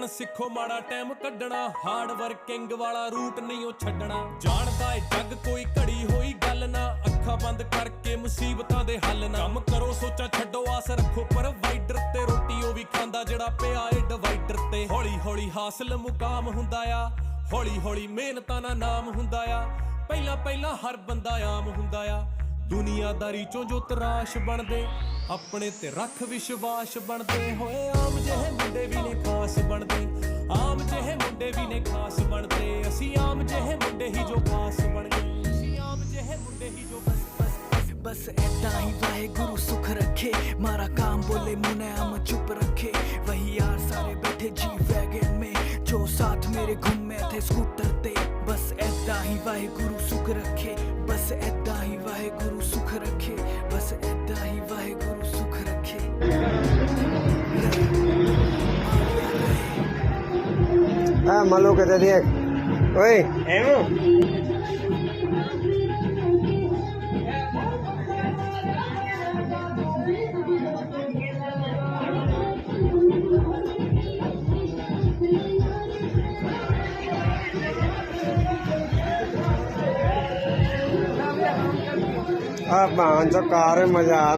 सिखो माड़ा time कड्डना hard working वाला रूट नहीं ओ छड्डना जानदा है जग कोई घड़ी होई गल ना अखां बंद करके मुसीबतां दे हल ना कम करो सोचा छड्डो आस रखो प्रोवाइडर ते रोटी ओ भी खांदा जेड़ा पिया ए डिवाइडर ते हौली हौली हासिल मुकाम हुंदा आ हौली हौली मेहनतां दा नाम हुंदा आ पहला पहला हर बंदा आम हुंदा आ दुनियादारी चों जो तराश बनदे अपने ते रख विश्वास बनदे होए आम जेहे मुंडे भी ने खास बनदे आम जेहे मुंडे भी ने खास बनदे असी आम जेहे मुंडे ही जो खास बन गए असी आम जेहे मुंडे ही जो बस ऐदा ही वाहेगुरु सुख रखे मारा काम बोले मुनैम चुप रखे वही यार सारे बैठे जी वैगन में जो साथ मेरे घूमे थे स्कूटर ते बस ऐदा ही वाहेगुरु सुख रखे बस ऐदा ही वाहेगुरु सुख रखे बस ऐदा ही वाहेगुरु सुख रखे मालो कहते देख ओए आप कार मजा